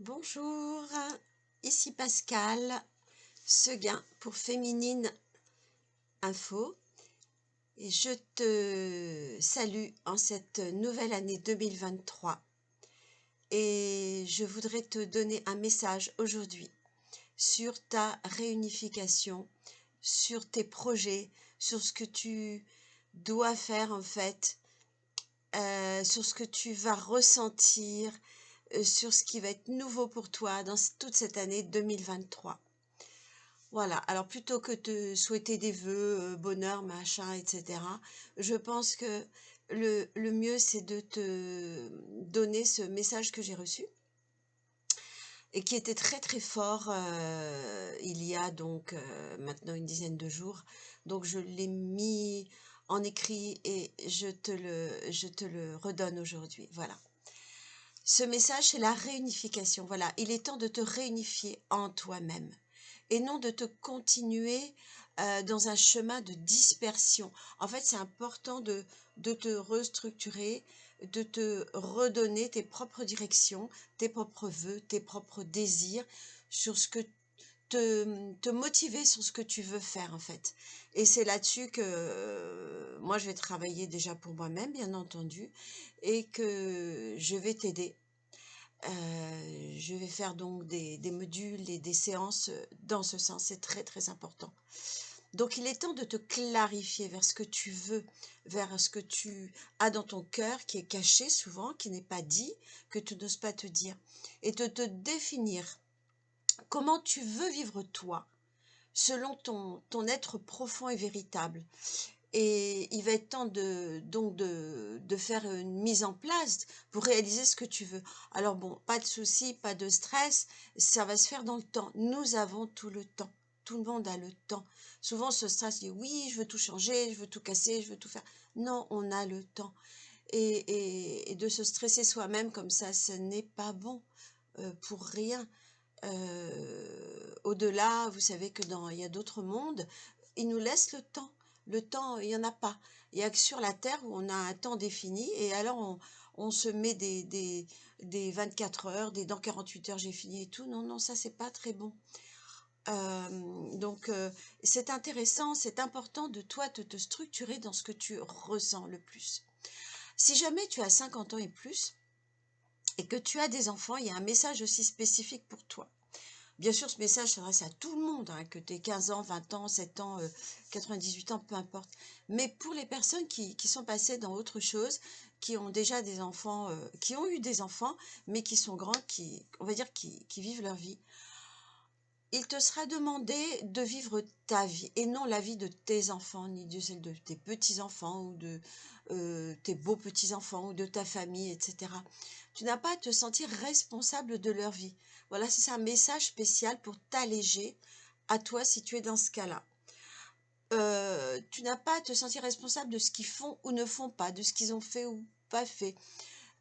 Bonjour, ici Pascal Seguin pour Féminine Info et je te salue en cette nouvelle année 2023 et je voudrais te donner un message aujourd'hui sur ta réunification, sur tes projets, sur ce que tu dois faire en fait, sur ce que tu vas ressentir, sur ce qui va être nouveau pour toi dans toute cette année 2023. Voilà, alors plutôt que de souhaiter des vœux, bonheur, machin, etc., je pense que le mieux, c'est de te donner ce message que j'ai reçu et qui était très très fort il y a donc maintenant une dizaine de jours. Donc je l'ai mis en écrit et je te le redonne aujourd'hui. Voilà. Ce message, c'est la réunification. Voilà, il est temps de te réunifier en toi-même et non de te continuer dans un chemin de dispersion. En fait, c'est important de te restructurer, de te redonner tes propres directions, tes propres vœux, tes propres désirs sur ce que te motiver sur ce que tu veux faire en fait. Et c'est là-dessus que moi je vais travailler déjà pour moi-même bien entendu et que je vais t'aider. Je vais faire donc des modules et des séances dans ce sens, c'est très très important. Donc il est temps de te clarifier vers ce que tu veux, vers ce que tu as dans ton cœur qui est caché souvent, qui n'est pas dit, que tu n'oses pas te dire, et de te définir comment tu veux vivre toi, selon ton être profond et véritable. Et il va être temps de faire une mise en place pour réaliser ce que tu veux. Alors bon, pas de souci, pas de stress, ça va se faire dans le temps. Nous avons tout le temps. Tout le monde a le temps. Souvent, ce stress dit oui, je veux tout changer, je veux tout casser, je veux tout faire. Non, on a le temps. Et de se stresser soi-même comme ça, ce n'est pas bon pour rien. Au-delà, vous savez que il y a d'autres mondes, ils nous laissent le temps. Le temps, il n'y en a pas. Il n'y a que sur la Terre où on a un temps défini et alors on se met des 24 heures, dans 48 heures j'ai fini et tout. Non, non, ça c'est pas très bon. Donc c'est intéressant, c'est important de toi de te structurer dans ce que tu ressens le plus. Si jamais tu as 50 ans et plus et que tu as des enfants, il y a un message aussi spécifique pour toi. Bien sûr, ce message s'adresse à tout le monde, hein, que tu aies 15 ans, 20 ans, 7 ans, 98 ans, peu importe. Mais pour les personnes qui sont passées dans autre chose, qui ont déjà des enfants, qui ont eu des enfants, mais qui sont grands, on va dire, qui vivent leur vie, il te sera demandé de vivre ta vie et non la vie de tes enfants, ni de celle de tes petits-enfants ou de tes beaux petits-enfants ou de ta famille, etc. Tu n'as pas à te sentir responsable de leur vie. Voilà, c'est un message spécial pour t'alléger à toi si tu es dans ce cas-là. Tu n'as pas à te sentir responsable de ce qu'ils font ou ne font pas, de ce qu'ils ont fait ou pas fait.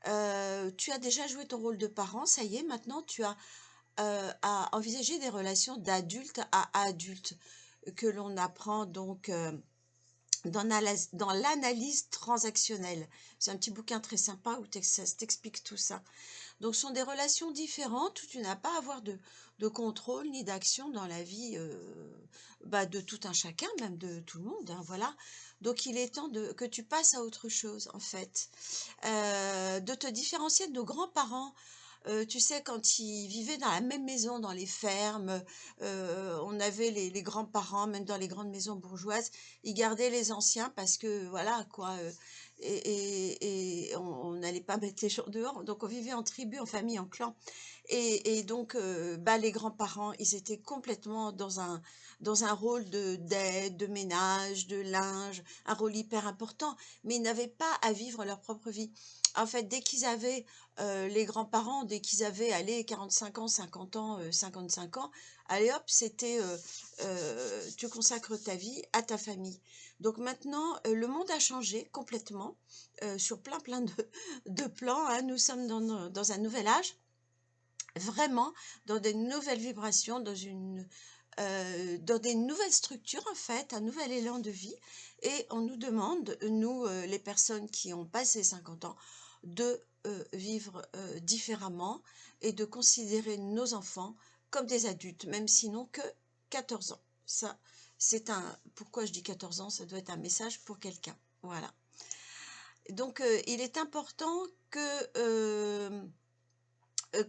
Tu as déjà joué ton rôle de parent, ça y est, maintenant tu as à envisager des relations d'adulte à adulte que l'on apprend donc dans l'analyse transactionnelle. C'est un petit bouquin très sympa où ça t'explique tout ça. Donc, ce sont des relations différentes où tu n'as pas à avoir de contrôle ni d'action dans la vie de tout un chacun, même de tout le monde. Hein, voilà. Donc, il est temps que tu passes à autre chose, en fait. De te différencier de nos grands-parents. Tu sais, quand ils vivaient dans la même maison, dans les fermes, on avait les grands-parents, même dans les grandes maisons bourgeoises, ils gardaient les anciens parce que, voilà, quoi, et on n'allait pas mettre les gens dehors. Donc, on vivait en tribu, en famille, en clan. Et donc, les grands-parents, ils étaient complètement dans un rôle d'aide, de ménage, de linge, un rôle hyper important, mais ils n'avaient pas à vivre leur propre vie. En fait, dès qu'ils avaient les grands-parents, dès qu'ils avaient, allez, 45 ans, 50 ans, 55 ans, allez hop, c'était tu consacres ta vie à ta famille. Donc maintenant, le monde a changé complètement sur plein de plans. Hein. Nous sommes dans un nouvel âge, vraiment dans des nouvelles vibrations, dans des nouvelles structures en fait, un nouvel élan de vie. Et on nous demande, nous les personnes qui ont passé 50 ans, de vivre différemment et de considérer nos enfants comme des adultes, même s'ils n'ont que 14 ans. Ça, c'est un... Pourquoi je dis 14 ans? Ça doit être un message pour quelqu'un. Voilà. Donc, il est important que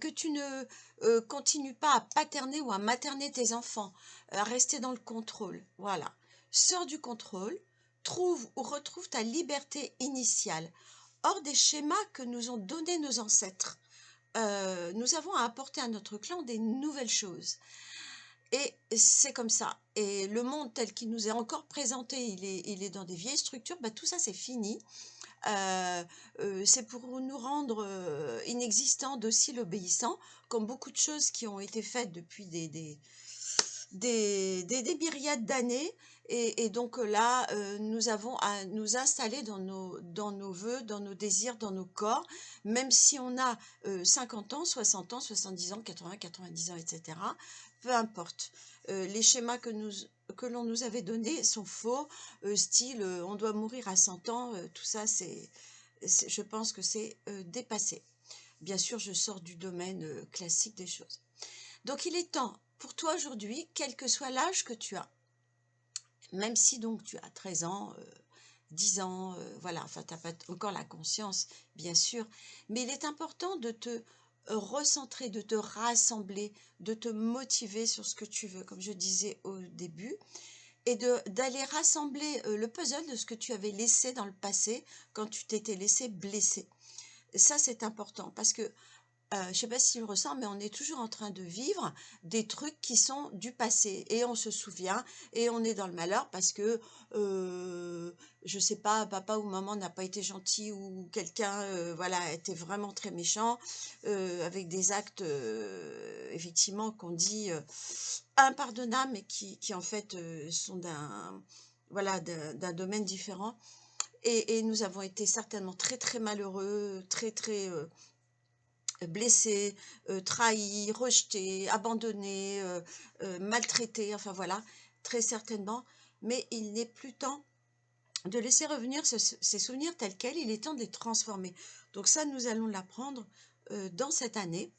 tu ne continues pas à paterner ou à materner tes enfants, à rester dans le contrôle. Voilà. Sors du contrôle, trouve ou retrouve ta liberté initiale, hors des schémas que nous ont donnés nos ancêtres. Nous avons à apporter à notre clan des nouvelles choses. Et c'est comme ça. Et le monde tel qu'il nous est encore présenté, il est dans des vieilles structures, bah, tout ça c'est fini. C'est pour nous rendre inexistants, dociles, obéissants, comme beaucoup de choses qui ont été faites depuis des myriades d'années. Et donc là, nous avons à nous installer dans nos vœux, dans nos désirs, dans nos corps, même si on a 50 ans, 60 ans, 70 ans, 80, 90 ans, etc. Peu importe. Les schémas que l'on nous avait donnés sont faux, style on doit mourir à 100 ans, tout ça, je pense que c'est dépassé. Bien sûr, je sors du domaine classique des choses. Donc, il est temps pour toi aujourd'hui, quel que soit l'âge que tu as, même si donc tu as 13 ans, 10 ans, voilà, enfin, tu n'as pas encore la conscience, bien sûr, mais il est important de te recentrer, de te rassembler, de te motiver sur ce que tu veux, comme je disais au début, et d'aller rassembler le puzzle de ce que tu avais laissé dans le passé quand tu t'étais laissé blesser. Ça, c'est important parce que je ne sais pas si tu le ressens, mais on est toujours en train de vivre des trucs qui sont du passé et on se souvient et on est dans le malheur parce que, je ne sais pas, papa ou maman n'a pas été gentil ou quelqu'un, voilà, était vraiment très méchant, avec des actes, effectivement, qu'on dit impardonnables, mais qui en fait sont voilà, d'un domaine différent. Et nous avons été certainement très très malheureux, très très blessés, trahis, rejetés, abandonnés, maltraités, enfin voilà, très certainement. Mais il n'est plus temps de laisser revenir ces souvenirs tels quels, il est temps de les transformer. Donc ça, nous allons l'apprendre dans cette année.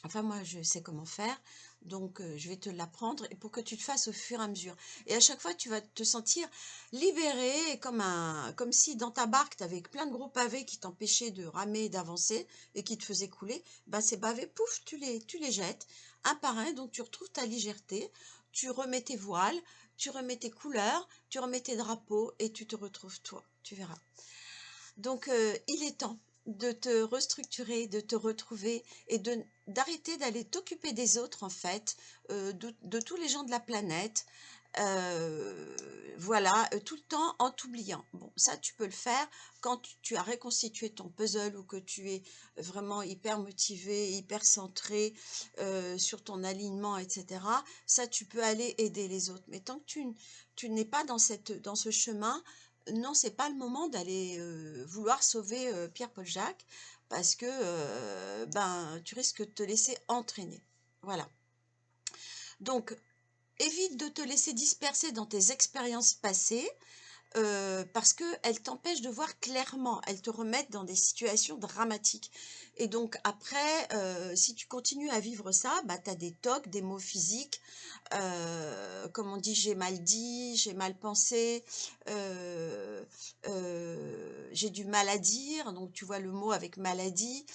Enfin, moi, je sais comment faire, donc je vais te l'apprendre et pour que tu le fasses au fur et à mesure. Et à chaque fois, tu vas te sentir libéré, comme si dans ta barque, tu avais plein de gros pavés qui t'empêchaient de ramer et d'avancer et qui te faisaient couler. Ben, ces pavés, pouf, tu les jettes un par un, donc tu retrouves ta légèreté, tu remets tes voiles, tu remets tes couleurs, tu remets tes drapeaux et tu te retrouves toi, tu verras. Donc, il est temps de te restructurer, de te retrouver et d'arrêter d'aller t'occuper des autres, en fait, de tous les gens de la planète. Voilà, tout le temps en t'oubliant. Bon, ça, tu peux le faire quand tu as reconstitué ton puzzle ou que tu es vraiment hyper motivé, hyper centré sur ton alignement, etc. Ça, tu peux aller aider les autres. Mais tant que tu n'es pas dans ce chemin, non, c'est pas le moment d'aller vouloir sauver Pierre-Paul Jacques parce que ben, tu risques de te laisser entraîner. Voilà. Donc, évite de te laisser disperser dans tes expériences passées parce qu'elles t'empêchent de voir clairement, elles te remettent dans des situations dramatiques. Et donc après, si tu continues à vivre ça, bah, tu as des tocs, des maux physiques, comme on dit, j'ai mal dit, j'ai mal pensé, j'ai du mal à dire, donc tu vois le mot avec maladie,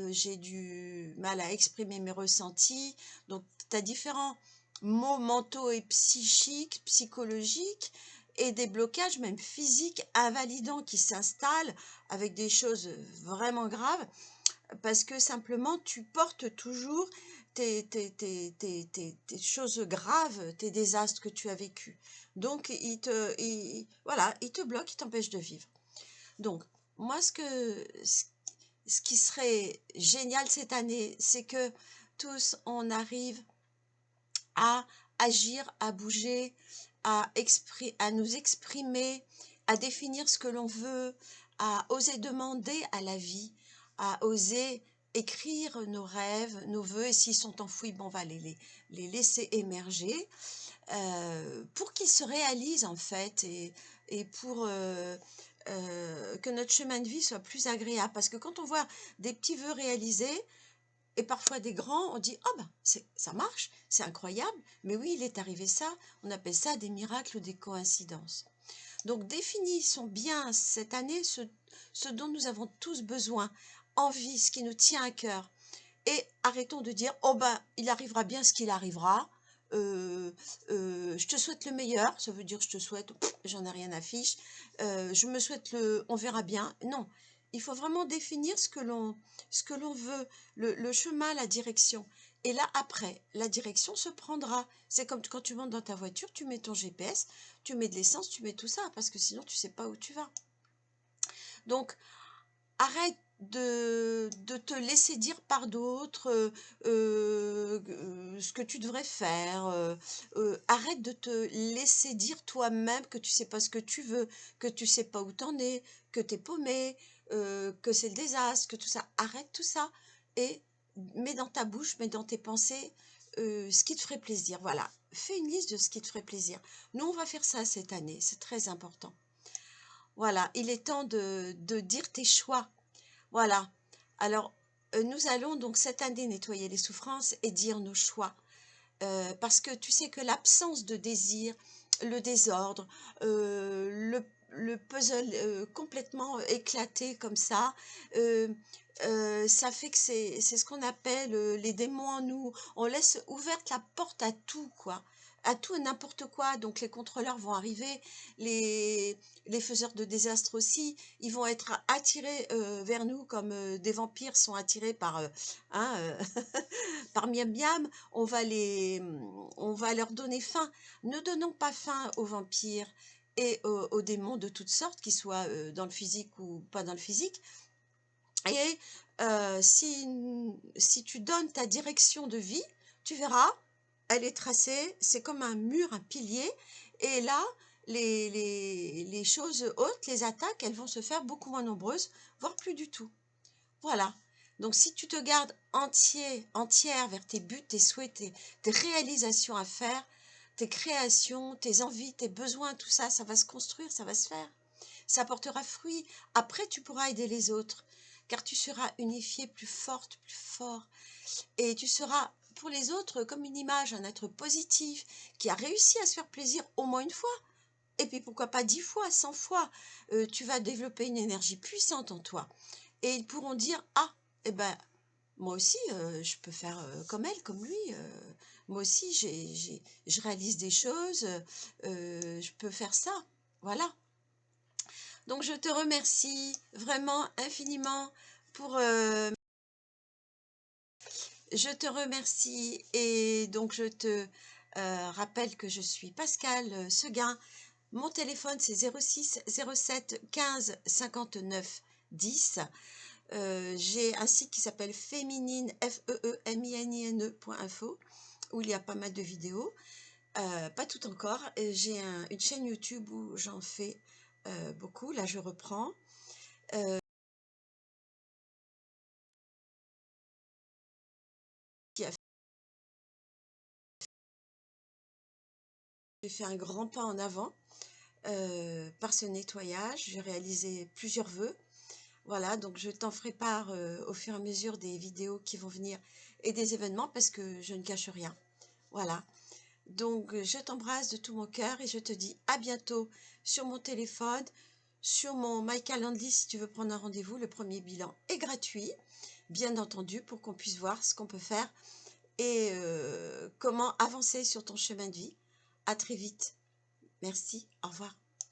j'ai du mal à exprimer mes ressentis, donc tu as différents maux mentaux et psychiques, psychologiques, et des blocages même physiques invalidants qui s'installent avec des choses vraiment graves parce que simplement tu portes toujours tes choses graves, tes désastres que tu as vécus. Donc, voilà, il te bloque, il t'empêche de vivre. Donc, moi, ce qui serait génial cette année, c'est que tous, on arrive à agir, à bouger, à nous exprimer, à définir ce que l'on veut, à oser demander à la vie, à oser écrire nos rêves, nos vœux, et s'ils sont enfouis, bon, on va les laisser émerger pour qu'ils se réalisent en fait, et pour que notre chemin de vie soit plus agréable. Parce que quand on voit des petits vœux réalisés, et parfois des grands, on dit « Oh ben, ça marche, c'est incroyable, mais oui, il est arrivé ça. » On appelle ça des miracles ou des coïncidences. Donc, définissons bien cette année ce dont nous avons tous besoin, envie, ce qui nous tient à cœur. Et arrêtons de dire « Oh ben, il arrivera bien ce qu'il arrivera. Je te souhaite le meilleur. » Ça veut dire « Je te souhaite, j'en ai rien à fiche. Je me souhaite on verra bien. » Non, il faut vraiment définir ce que l'on veut, le chemin, la direction. Et là, après, la direction se prendra. C'est comme quand tu montes dans ta voiture, tu mets ton GPS, tu mets de l'essence, tu mets tout ça, parce que sinon, tu ne sais pas où tu vas. Donc, arrête de te laisser dire par d'autres ce que tu devrais faire. Arrête de te laisser dire toi-même que tu sais pas ce que tu veux, que tu sais pas où t'en es, que tu es paumé, que c'est le désastre, que tout ça. Arrête tout ça et mets dans ta bouche, mets dans tes pensées ce qui te ferait plaisir. Voilà, fais une liste de ce qui te ferait plaisir. Nous, on va faire ça cette année, c'est très important. Voilà, il est temps de dire tes choix. Voilà. Alors, nous allons donc cette année nettoyer les souffrances et dire nos choix. Parce que tu sais que l'absence de désir, le désordre, le puzzle complètement éclaté comme ça fait que c'est ce qu'on appelle les démons en nous. On laisse ouverte la porte à tout, quoi. À tout et n'importe quoi. Donc les contrôleurs vont arriver, les faiseurs de désastres aussi, ils vont être attirés vers nous comme des vampires sont attirés par, par miam miam. On va leur donner faim. Ne donnons pas faim aux vampires et aux démons de toutes sortes, qu'ils soient dans le physique ou pas dans le physique. Et si tu donnes ta direction de vie, tu verras, elle est tracée, c'est comme un mur, un pilier, et là, les choses hautes, les attaques, elles vont se faire beaucoup moins nombreuses, voire plus du tout. Voilà. Donc, si tu te gardes entière vers tes buts, tes souhaits, tes réalisations à faire, tes créations, tes envies, tes besoins, tout ça, ça va se construire, ça va se faire. Ça portera fruit. Après, tu pourras aider les autres, car tu seras unifié, plus forte, plus fort. Et tu seras pour les autres comme une image, un être positif, qui a réussi à se faire plaisir au moins une fois. Et puis, pourquoi pas 10 fois, 100 fois. Tu vas développer une énergie puissante en toi. Et ils pourront dire, ah, eh ben, moi aussi, je peux faire comme elle, comme lui. Moi aussi, je réalise des choses. Je peux faire ça. Voilà. Donc, je te remercie vraiment infiniment pour... je te remercie et donc je te rappelle que je suis Pascale Seguin. Mon téléphone, c'est 06 07 15 59 10. J'ai un site qui s'appelle féminine, FEEMININE.info, où il y a pas mal de vidéos. Pas tout encore. J'ai une chaîne YouTube où j'en fais beaucoup. Là, je reprends. J'ai fait un grand pas en avant par ce nettoyage. J'ai réalisé plusieurs vœux. Voilà, donc je t'en ferai part au fur et à mesure des vidéos qui vont venir et des événements parce que je ne cache rien. Voilà. Donc, je t'embrasse de tout mon cœur et je te dis à bientôt sur mon téléphone, sur mon My Calendly si tu veux prendre un rendez-vous. Le premier bilan est gratuit, bien entendu, pour qu'on puisse voir ce qu'on peut faire et comment avancer sur ton chemin de vie. À très vite. Merci. Au revoir.